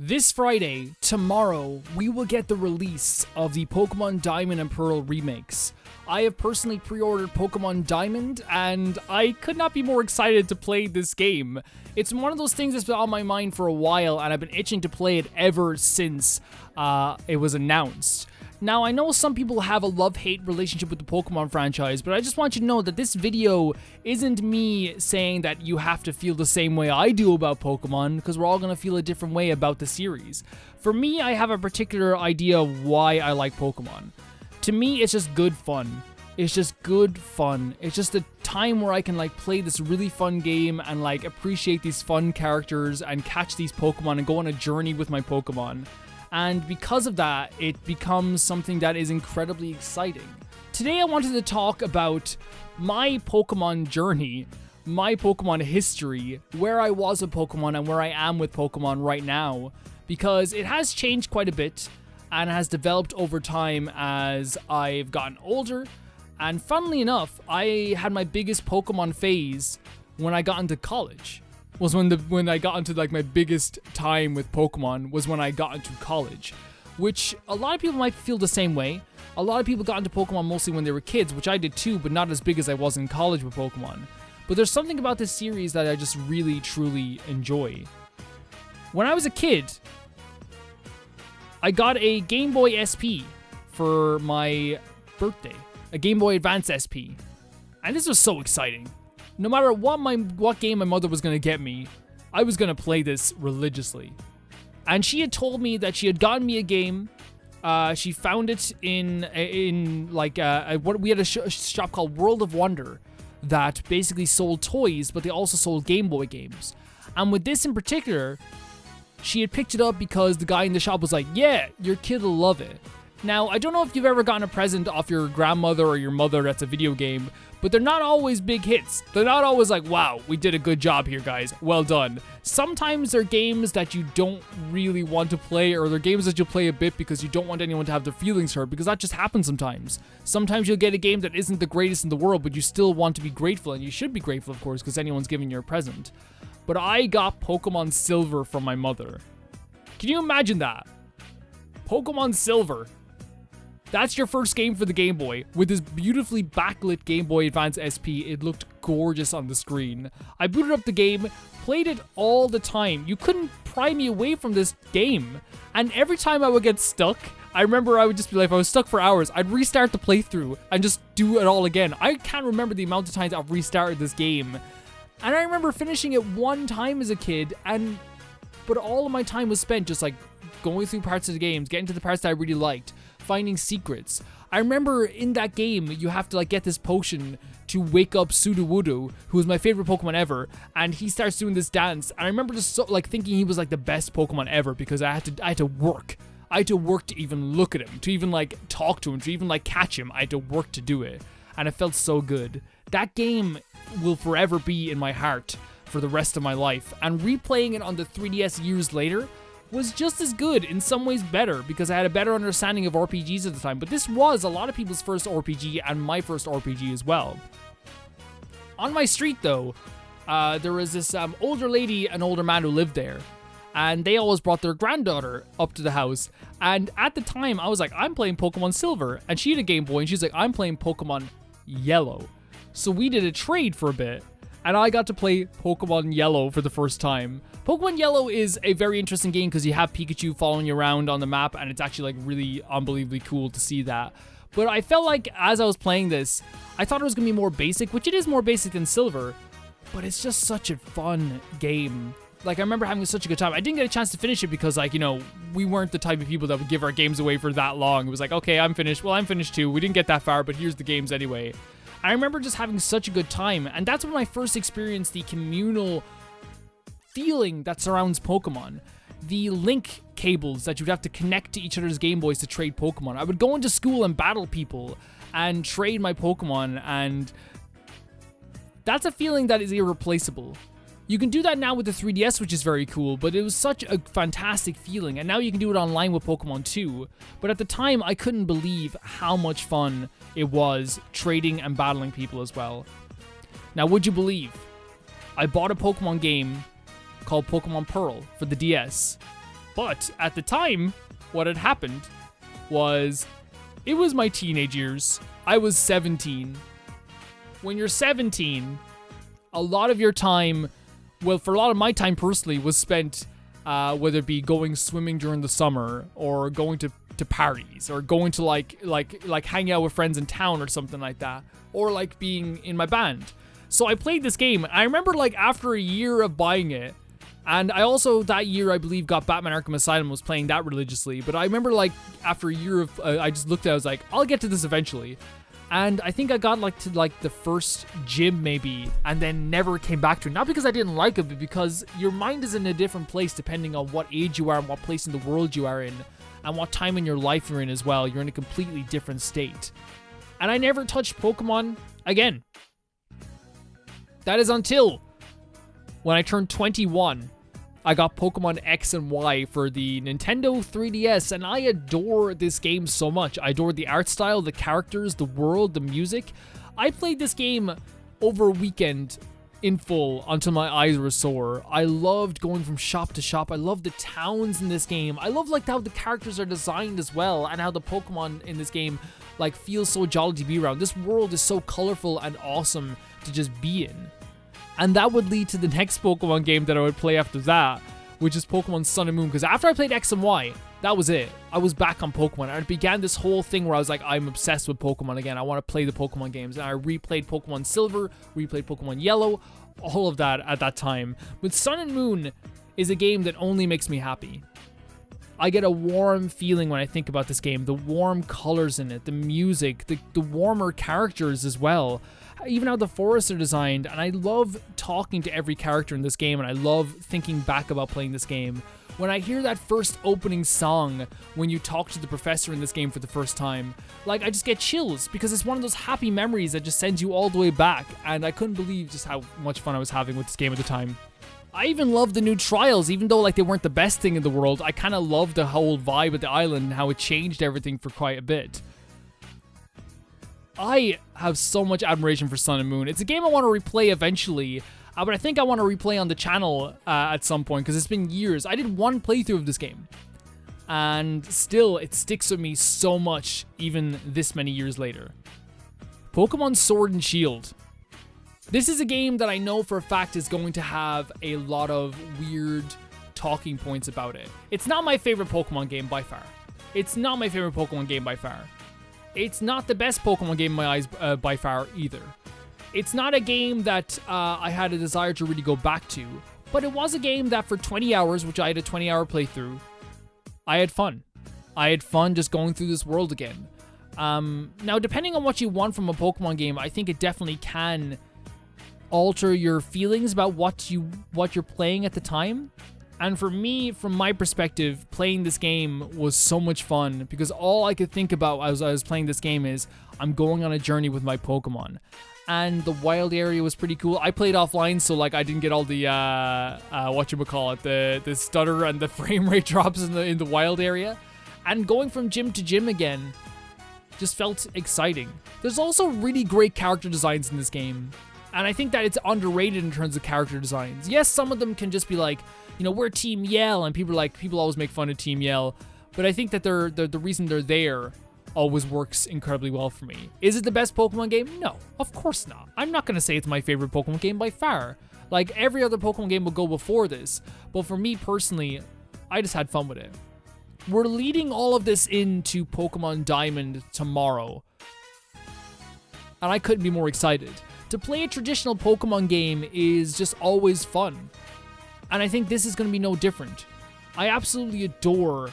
This Friday, tomorrow, we will get the release of the Pokemon Diamond and Pearl remakes. I have personally pre-ordered Pokemon Diamond, and I could not be more excited to play this game. It's one of those things that's been on my mind for a while, and I've been itching to play it ever since it was announced. Now, I know some people have a love-hate relationship with the Pokemon franchise, but I just want you to know that this video isn't me saying that you have to feel the same way I do about Pokemon, because we're all going to feel a different way about the series. For me, I have a particular idea of why I like Pokemon. To me, it's just good fun. It's just good fun. It's just a time where I can play this really fun game and appreciate these fun characters and catch these Pokemon and go on a journey with my Pokemon. And because of that, it becomes something that is incredibly exciting. Today I wanted to talk about my Pokemon journey, my Pokemon history, where I was with Pokemon and where I am with Pokemon right now, because it has changed quite a bit and has developed over time as I've gotten older. And funnily enough, I had my biggest Pokemon phase when I got into college. Was when I got into my biggest time with Pokemon was when I got into college, which a lot of people might feel the same way. A lot of people got into Pokemon mostly when they were kids, which I did too, but not as big as I was in college with Pokemon. But there's something about this series that I just really, truly enjoy. When I was a kid, I got a Game Boy SP for my birthday, a Game Boy Advance SP, and this was so exciting. No matter what game my mother was going to get me, I was going to play this religiously. And she had told me that she had gotten me a game. She found it in what we had a shop called World of Wonder that basically sold toys, but they also sold Game Boy games. And with this in particular, she had picked it up because the guy in the shop was like, "Yeah, your kid will love it." Now, I don't know if you've ever gotten a present off your grandmother or your mother that's a video game, but they're not always big hits. They're not always like, "Wow, we did a good job here, guys. Well done." Sometimes they're games that you don't really want to play, or they're games that you'll play a bit because you don't want anyone to have their feelings hurt, because that just happens sometimes. Sometimes you'll get a game that isn't the greatest in the world, but you still want to be grateful, and you should be grateful, of course, because anyone's giving you a present. But I got Pokemon Silver from my mother. Can you imagine that? Pokemon Silver. That's your first game for the Game Boy. With this beautifully backlit Game Boy Advance SP, it looked gorgeous on the screen. I booted up the game, played it all the time. You couldn't pry me away from this game. And every time I would get stuck, I remember I would just be like, if I was stuck for hours, I'd restart the playthrough and just do it all again. I can't remember the amount of times I've restarted this game. And I remember finishing it one time as a kid, but all of my time was spent just going through parts of the games, getting to the parts that I really liked, finding secrets. I remember in that game, you have to get this potion to wake up Sudowoodo, who was my favorite Pokemon ever, and he starts doing this dance. And I remember just thinking he was the best Pokemon ever, because I had to work. I had to work to even look at him, to even talk to him, to even catch him. I had to work to do it, and it felt so good. That game will forever be in my heart for the rest of my life, and replaying it on the 3DS years later was just as good, in some ways better, because I had a better understanding of RPGs at the time. But this was a lot of people's first RPG and my first RPG as well. On my street though, there was this older lady and older man who lived there, and they always brought their granddaughter up to the house. And at the time I was like, I'm playing Pokemon Silver, and she had a Game Boy, and she's like, I'm playing Pokemon Yellow. So we did a trade for a bit, and I got to play Pokemon Yellow for the first time. Pokemon Yellow is a very interesting game because you have Pikachu following you around on the map, and it's actually really unbelievably cool to see that. But I felt like as I was playing this, I thought it was going to be more basic, which it is more basic than Silver, but it's just such a fun game. I remember having such a good time. I didn't get a chance to finish it because, we weren't the type of people that would give our games away for that long. It was okay, I'm finished. Well, I'm finished too. We didn't get that far, but here's the games anyway. I remember just having such a good time, and that's when I first experienced the communal feeling that surrounds Pokemon. The link cables that you'd have to connect to each other's Game Boys to trade Pokemon. I would go into school and battle people and trade my Pokemon, and that's a feeling that is irreplaceable. You can do that now with the 3DS, which is very cool, but it was such a fantastic feeling, and now you can do it online with Pokemon too. But at the time, I couldn't believe how much fun it was trading and battling people as well. Now, would you believe? I bought a Pokemon game called Pokemon Pearl for the DS. But at the time, what had happened was it was my teenage years. I was 17. When you're 17, a lot of your time, well, for a lot of my time personally, was spent whether it be going swimming during the summer or going to parties or going to like hang out with friends in town or something like that, or like being in my band. So I played this game. I remember like after a year of buying it, and I also that year I believe got Batman Arkham Asylum, was playing that religiously. But I remember like after a year of I just looked at it, I was like, I'll get to this eventually. And I think I got like to like the first gym maybe, and then never came back to it. Not because I didn't like it, but because your mind is in a different place depending on what age you are and what place in the world you are in, and what time in your life you're in as well. You're in a completely different state. And I never touched Pokemon again. That is until when I turned 21. I got Pokemon X and Y for the Nintendo 3DS, and I adore this game so much. I adore the art style, the characters, the world, the music. I played this game over a weekend in full until my eyes were sore. I loved going from shop to shop. I love the towns in this game. I love like how the characters are designed as well, and how the Pokemon in this game like feel so jolly to be around. This world is so colorful and awesome to just be in. And that would lead to the next Pokemon game that I would play after that, which is Pokemon Sun and Moon. Because after I played X and Y, that was it. I was back on Pokemon. And it began this whole thing where I was like, I'm obsessed with Pokemon again. I want to play the Pokemon games. And I replayed Pokemon Silver, replayed Pokemon Yellow, all of that at that time. But Sun and Moon is a game that only makes me happy. I get a warm feeling when I think about this game. The warm colors in it, the music, the warmer characters as well. Even how the forests are designed, and I love talking to every character in this game, and I love thinking back about playing this game. When I hear that first opening song, when you talk to the professor in this game for the first time, like I just get chills, because it's one of those happy memories that just sends you all the way back, and I couldn't believe just how much fun I was having with this game at the time. I even loved the new trials, even though like they weren't the best thing in the world. I kind of loved the whole vibe of the island and how it changed everything for quite a bit. I have so much admiration for Sun and Moon. It's a game I want to replay eventually, but I think I want to replay on the channel at some point, because it's been years. I did one playthrough of this game, and still it sticks with me so much even this many years later. Pokemon Sword and Shield. This is a game that I know for a fact is going to have a lot of weird talking points about it. It's not my favorite Pokemon game by far. It's not my favorite Pokemon game by far. It's not the best Pokemon game in my eyes by far either. It's not a game that I had a desire to really go back to, but it was a game that for 20 hours, which I had a 20-hour playthrough, I had fun. I had fun just going through this world again. Now, depending on what you want from a Pokemon game, I think it definitely can alter your feelings about what you're playing at the time. And for me, from my perspective, playing this game was so much fun, because all I could think about as I was playing this game is, I'm going on a journey with my Pokemon. And the wild area was pretty cool. I played offline, so like I didn't get all the the stutter and the frame rate drops in the wild area. And going from gym to gym again just felt exciting. There's also really great character designs in this game, and I think that it's underrated in terms of character designs. Yes, some of them can just be like, you know, we're Team Yell, and people always make fun of Team Yell, but I think that they're the reason they're there always works incredibly well for me. Is it the best Pokemon game? No, of course not. I'm not gonna say it's my favorite Pokemon game by far. Like, every other Pokemon game will go before this, but for me personally, I just had fun with it. We're leading all of this into Pokemon Diamond tomorrow, and I couldn't be more excited. To play a traditional Pokemon game is just always fun, and I think this is going to be no different. I absolutely adore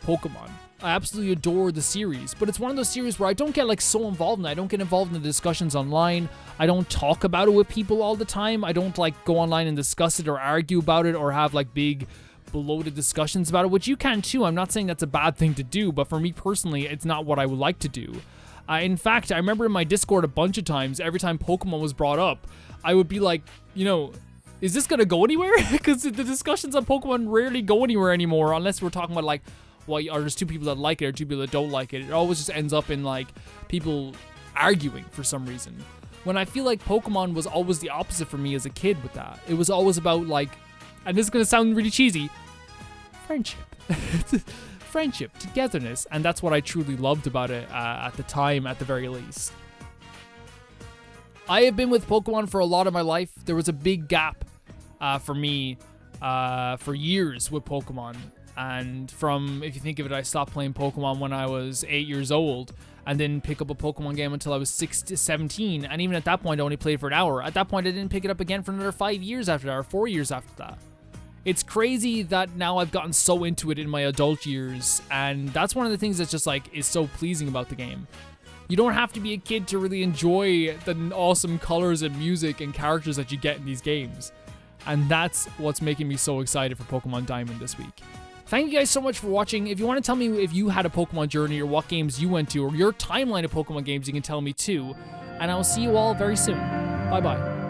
Pokemon. I absolutely adore the series, but it's one of those series where I don't get like so involved in it. I don't get involved in the discussions online. I don't talk about it with people all the time. I don't like go online and discuss it or argue about it or have like big bloated discussions about it, which you can too. I'm not saying that's a bad thing to do, but for me personally, it's not what I would like to do. In fact, I remember in my Discord a bunch of times, every time Pokemon was brought up, I would be like, you know, is this gonna go anywhere? Because the discussions on Pokemon rarely go anywhere anymore, unless we're talking about like, well, there's two people that like it or two people that don't like it. It always just ends up in like people arguing for some reason. When I feel like Pokemon was always the opposite for me as a kid with that. It was always about like, and this is gonna sound really cheesy, friendship. friendship, togetherness, and that's what I truly loved about it at the time, at the very least. I have been with Pokemon for a lot of my life. There was a big gap for me for years with Pokemon. And from, if you think of it, I stopped playing Pokemon when I was 8 years old and didn't pick up a Pokemon game until I was 17. And even at that point, I only played for an hour. At that point, I didn't pick it up again for another 5 years after that, or 4 years after that. It's crazy that now I've gotten so into it in my adult years. And that's one of the things that's just like, is so pleasing about the game. You don't have to be a kid to really enjoy the awesome colors and music and characters that you get in these games. And that's what's making me so excited for Pokemon Diamond this week. Thank you guys so much for watching. If you want to tell me if you had a Pokemon journey or what games you went to or your timeline of Pokemon games, you can tell me too. And I will see you all very soon. Bye-bye.